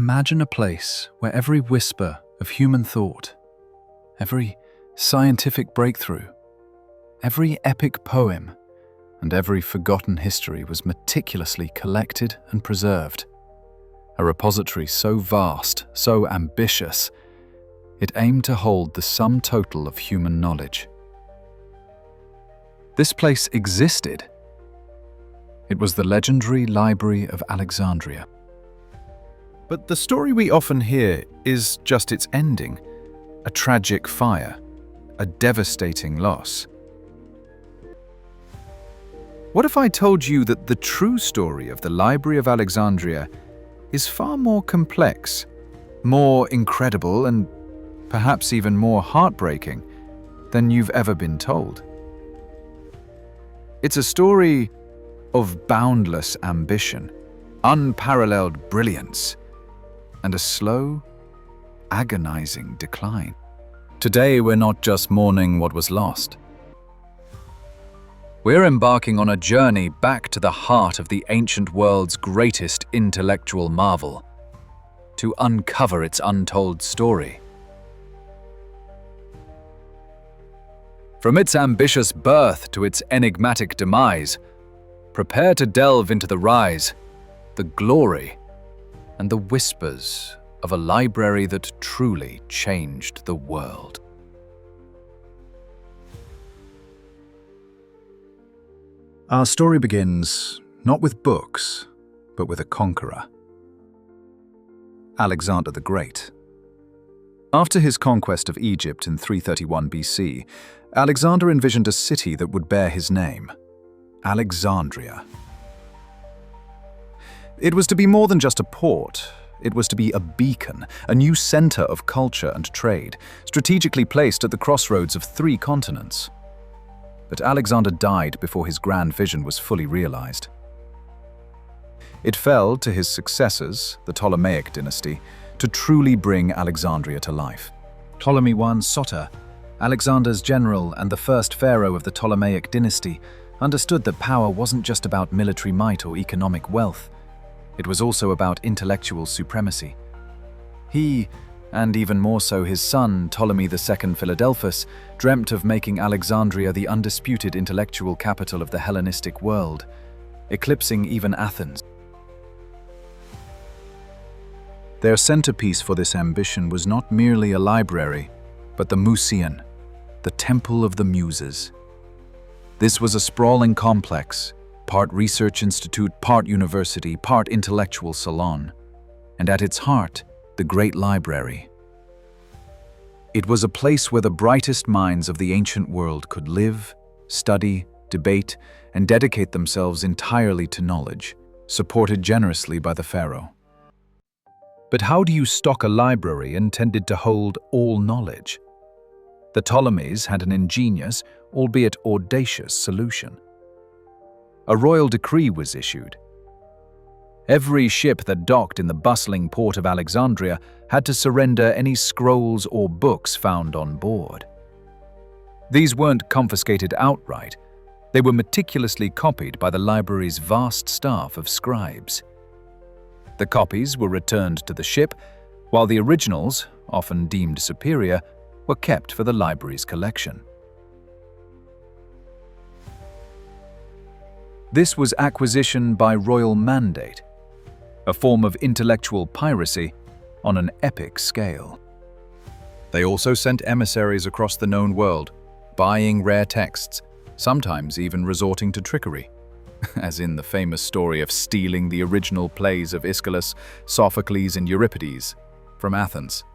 Imagine a place where every whisper of human thought, every scientific breakthrough, every epic poem, and every forgotten history was meticulously collected and preserved. A repository so vast, so ambitious, it aimed to hold the sum total of human knowledge. This place existed. It was the legendary Library of Alexandria. But the story we often hear is just its ending, a tragic fire, a devastating loss. What if I told you that the true story of the Library of Alexandria is far more complex, more incredible, and perhaps even more heartbreaking than you've ever been told? It's a story of boundless ambition, unparalleled brilliance, and a slow, agonizing decline. Today, we're not just mourning what was lost. We're embarking on a journey back to the heart of the ancient world's greatest intellectual marvel, to uncover its untold story. From its ambitious birth to its enigmatic demise, prepare to delve into the rise, the glory, and the whispers of a library that truly changed the world. Our story begins not with books, but with a conqueror. Alexander the Great. After his conquest of Egypt in 331 BC, Alexander envisioned a city that would bear his name, Alexandria. It was to be more than just a port. It was to be a beacon, a new center of culture and trade, strategically placed at the crossroads of 3 continents. But Alexander died before his grand vision was fully realized. It fell to his successors, the Ptolemaic dynasty, to truly bring Alexandria to life. Ptolemy I Soter, Alexander's general and the first pharaoh of the Ptolemaic dynasty, understood that power wasn't just about military might or economic wealth. It was also about intellectual supremacy. He, and even more so his son, Ptolemy II Philadelphus, dreamt of making Alexandria the undisputed intellectual capital of the Hellenistic world, eclipsing even Athens. Their centerpiece for this ambition was not merely a library, but the Museum, the Temple of the Muses. This was a sprawling complex, part research institute, part university, part intellectual salon, and at its heart, the Great Library. It was a place where the brightest minds of the ancient world could live, study, debate, and dedicate themselves entirely to knowledge, supported generously by the pharaoh. But how do you stock a library intended to hold all knowledge? The Ptolemies had an ingenious, albeit audacious, solution. A royal decree was issued. Every ship that docked in the bustling port of Alexandria had to surrender any scrolls or books found on board. These weren't confiscated outright. They were meticulously copied by the library's vast staff of scribes. The copies were returned to the ship, while the originals, often deemed superior, were kept for the library's collection. This was acquisition by royal mandate, a form of intellectual piracy on an epic scale. They also sent emissaries across the known world, buying rare texts, sometimes even resorting to trickery, as in the famous story of stealing the original plays of Aeschylus, Sophocles, and Euripides from Athens.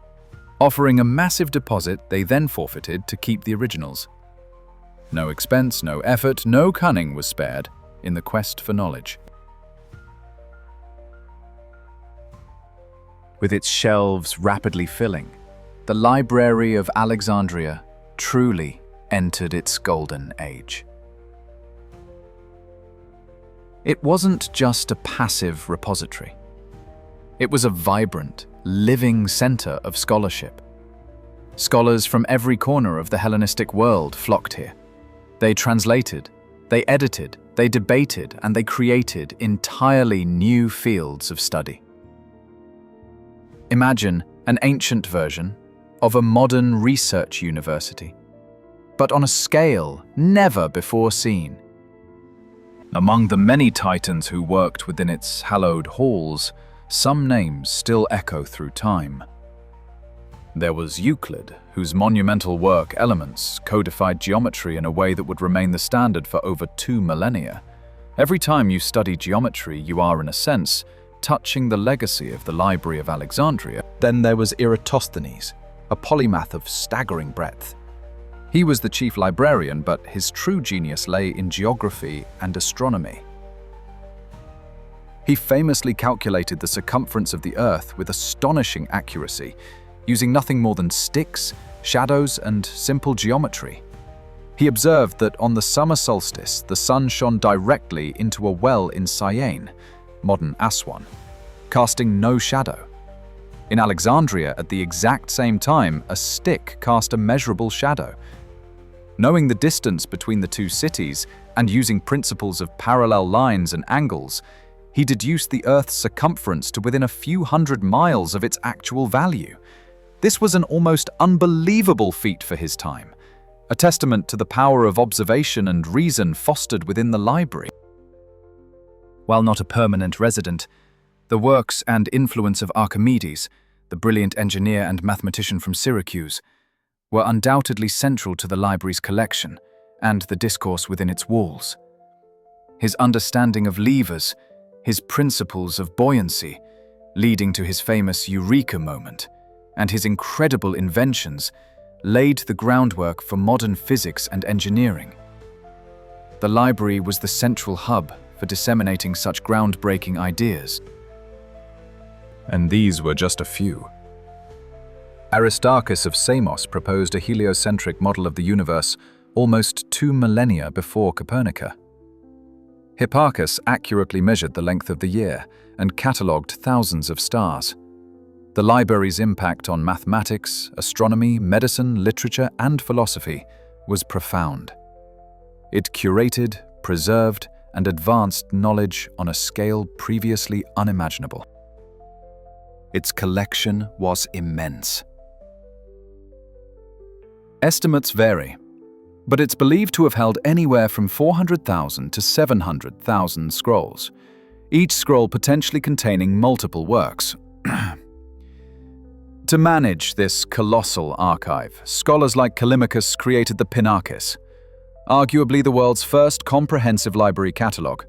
Offering a massive deposit, they then forfeited to keep the originals. No expense, no effort, no cunning was spared in the quest for knowledge. With its shelves rapidly filling, the Library of Alexandria truly entered its golden age. It wasn't just a passive repository. It was a vibrant, living center of scholarship. Scholars from every corner of the Hellenistic world flocked here. They translated, they edited, they debated, and they created entirely new fields of study. Imagine an ancient version of a modern research university, but on a scale never before seen. Among the many titans who worked within its hallowed halls, some names still echo through time. There was Euclid, whose monumental work Elements codified geometry in a way that would remain the standard for over 2 millennia. Every time you study geometry, you are, in a sense, touching the legacy of the Library of Alexandria. Then there was Eratosthenes, a polymath of staggering breadth. He was the chief librarian, but his true genius lay in geography and astronomy. He famously calculated the circumference of the Earth with astonishing accuracy, using nothing more than sticks, shadows, and simple geometry. He observed that on the summer solstice, the sun shone directly into a well in Syene, modern Aswan, casting no shadow. In Alexandria, at the exact same time, a stick cast a measurable shadow. Knowing the distance between the two cities and using principles of parallel lines and angles, he deduced the Earth's circumference to within a few hundred miles of its actual value. This was an almost unbelievable feat for his time, a testament to the power of observation and reason fostered within the library. While not a permanent resident, the works and influence of Archimedes, the brilliant engineer and mathematician from Syracuse, were undoubtedly central to the library's collection and the discourse within its walls. His understanding of levers, his principles of buoyancy, leading to his famous Eureka moment, and his incredible inventions laid the groundwork for modern physics and engineering. The library was the central hub for disseminating such groundbreaking ideas. And these were just a few. Aristarchus of Samos proposed a heliocentric model of the universe almost 2 millennia before Copernicus. Hipparchus accurately measured the length of the year and catalogued thousands of stars. The library's impact on mathematics, astronomy, medicine, literature, and philosophy was profound. It curated, preserved, and advanced knowledge on a scale previously unimaginable. Its collection was immense. Estimates vary, but it's believed to have held anywhere from 400,000 to 700,000 scrolls, each scroll potentially containing multiple works. To manage this colossal archive, scholars like Callimachus created the Pinakis, arguably the world's first comprehensive library catalogue,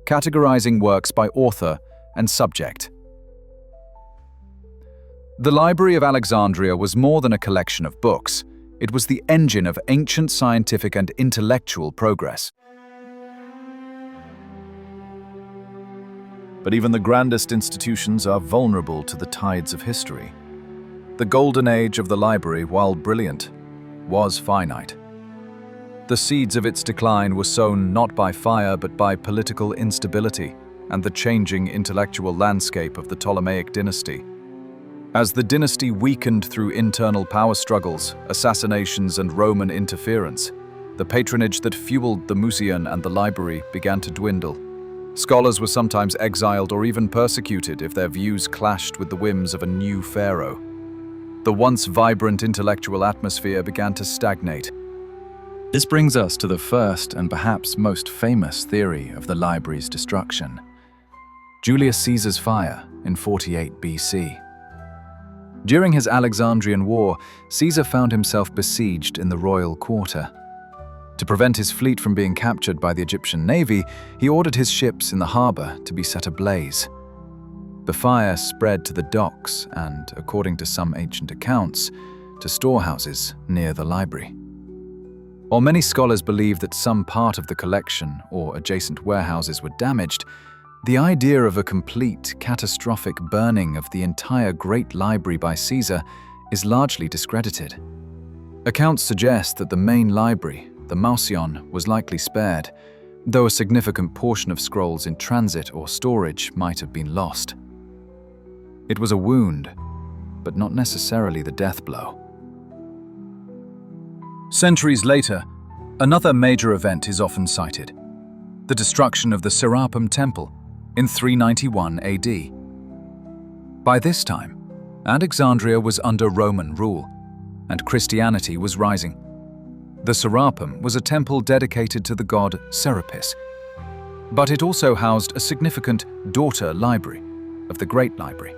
categorizing works by author and subject. The Library of Alexandria was more than a collection of books. It was the engine of ancient scientific and intellectual progress. But even the grandest institutions are vulnerable to the tides of history. The golden age of the library, while brilliant, was finite. The seeds of its decline were sown not by fire but by political instability and the changing intellectual landscape of the Ptolemaic dynasty. As the dynasty weakened through internal power struggles, assassinations, and Roman interference, the patronage that fueled the museum and the library began to dwindle. Scholars were sometimes exiled or even persecuted if their views clashed with the whims of a new pharaoh. The once vibrant intellectual atmosphere began to stagnate. This brings us to the first and perhaps most famous theory of the library's destruction: Julius Caesar's fire in 48 BC. During his Alexandrian War, Caesar found himself besieged in the royal quarter. To prevent his fleet from being captured by the Egyptian navy, he ordered his ships in the harbor to be set ablaze. The fire spread to the docks and, according to some ancient accounts, to storehouses near the library. While many scholars believe that some part of the collection or adjacent warehouses were damaged, the idea of a complete, catastrophic burning of the entire Great Library by Caesar is largely discredited. Accounts suggest that the main library, the Mouseion, was likely spared, though a significant portion of scrolls in transit or storage might have been lost. It was a wound, but not necessarily the death blow. Centuries later, another major event is often cited: the destruction of the Serapeum temple in 391 AD. By this time, Alexandria was under Roman rule, and Christianity was rising. The Serapeum was a temple dedicated to the god Serapis, but it also housed a significant daughter library of the Great Library.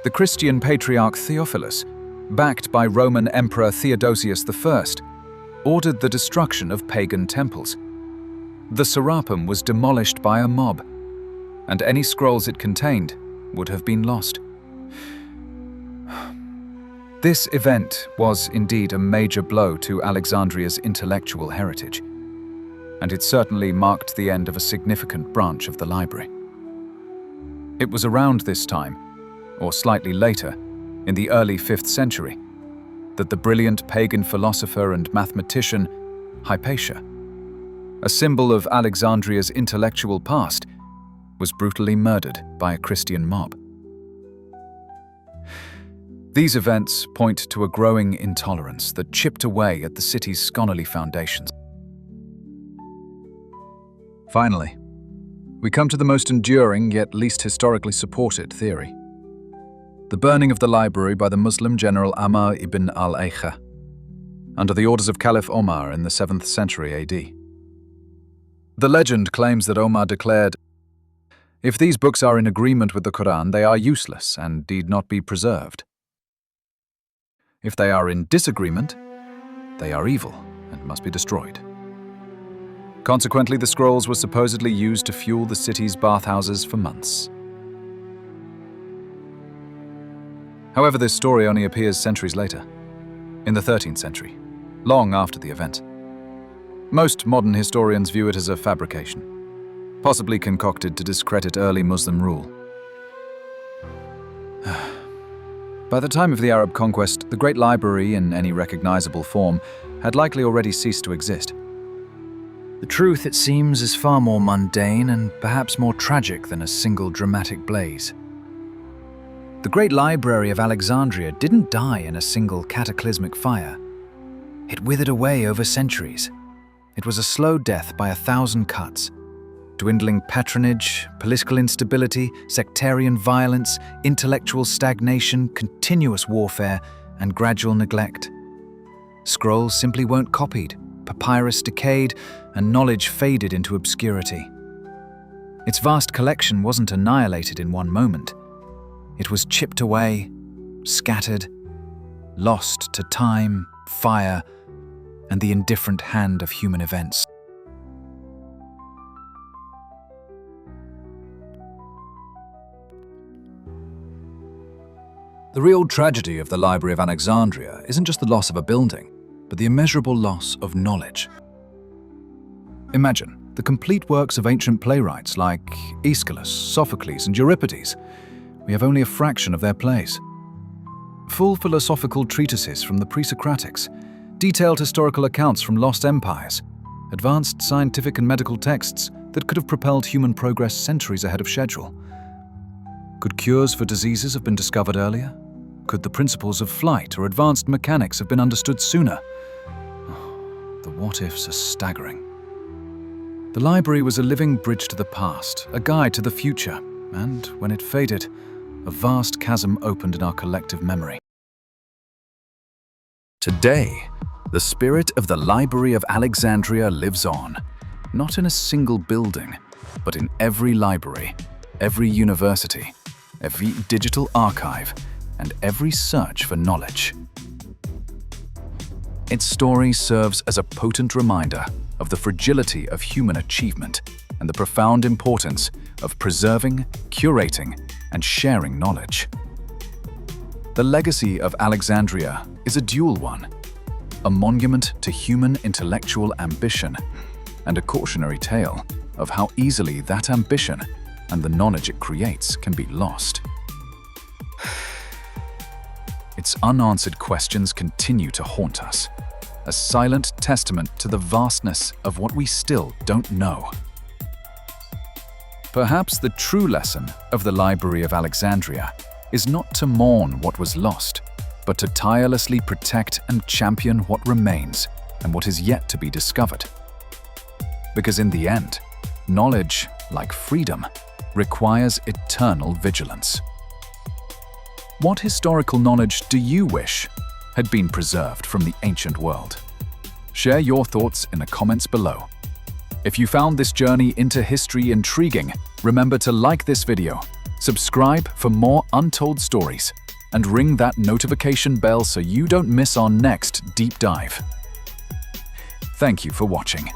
The Christian patriarch Theophilus, backed by Roman Emperor Theodosius I, ordered the destruction of pagan temples. The Serapeum was demolished by a mob, and any scrolls it contained would have been lost. This event was indeed a major blow to Alexandria's intellectual heritage, and it certainly marked the end of a significant branch of the library. It was around this time, or slightly later, in the early 5th century, that the brilliant pagan philosopher and mathematician Hypatia, a symbol of Alexandria's intellectual past, was brutally murdered by a Christian mob. These events point to a growing intolerance that chipped away at the city's scholarly foundations. Finally, we come to the most enduring yet least historically supported theory: the burning of the library by the Muslim general Ammar ibn al-Ayqa, under the orders of Caliph Omar in the 7th century AD. The legend claims that Omar declared, "If these books are in agreement with the Quran, they are useless and need not be preserved. If they are in disagreement, they are evil and must be destroyed." Consequently, the scrolls were supposedly used to fuel the city's bathhouses for months. However, this story only appears centuries later, in the 13th century, long after the event. Most modern historians view it as a fabrication, possibly concocted to discredit early Muslim rule. By the time of the Arab conquest, the Great Library, in any recognizable form, had likely already ceased to exist. The truth, it seems, is far more mundane and perhaps more tragic than a single dramatic blaze. The Great Library of Alexandria didn't die in a single cataclysmic fire. It withered away over centuries. It was a slow death by 1,000 cuts. Dwindling patronage, political instability, sectarian violence, intellectual stagnation, continuous warfare, and gradual neglect. Scrolls simply weren't copied, papyrus decayed, and knowledge faded into obscurity. Its vast collection wasn't annihilated in one moment. It was chipped away, scattered, lost to time, fire, and the indifferent hand of human events. The real tragedy of the Library of Alexandria isn't just the loss of a building, but the immeasurable loss of knowledge. Imagine the complete works of ancient playwrights like Aeschylus, Sophocles, and Euripides. We have only a fraction of their plays. Full philosophical treatises from the pre-Socratics, detailed historical accounts from lost empires, advanced scientific and medical texts that could have propelled human progress centuries ahead of schedule. Could cures for diseases have been discovered earlier? Could the principles of flight or advanced mechanics have been understood sooner? The what-ifs are staggering. The library was a living bridge to the past, a guide to the future, and when it faded, a vast chasm opened in our collective memory. Today, the spirit of the Library of Alexandria lives on, not in a single building, but in every library, every university, every digital archive, and every search for knowledge. Its story serves as a potent reminder of the fragility of human achievement and the profound importance of preserving, curating, and sharing knowledge. The legacy of Alexandria is a dual one, a monument to human intellectual ambition and a cautionary tale of how easily that ambition and the knowledge it creates can be lost. Its unanswered questions continue to haunt us, a silent testament to the vastness of what we still don't know. Perhaps the true lesson of the Library of Alexandria is not to mourn what was lost, but to tirelessly protect and champion what remains and what is yet to be discovered. Because in the end, knowledge, like freedom, requires eternal vigilance. What historical knowledge do you wish had been preserved from the ancient world? Share your thoughts in the comments below. If you found this journey into history intriguing, remember to like this video, subscribe for more untold stories, and ring that notification bell so you don't miss our next deep dive. Thank you for watching.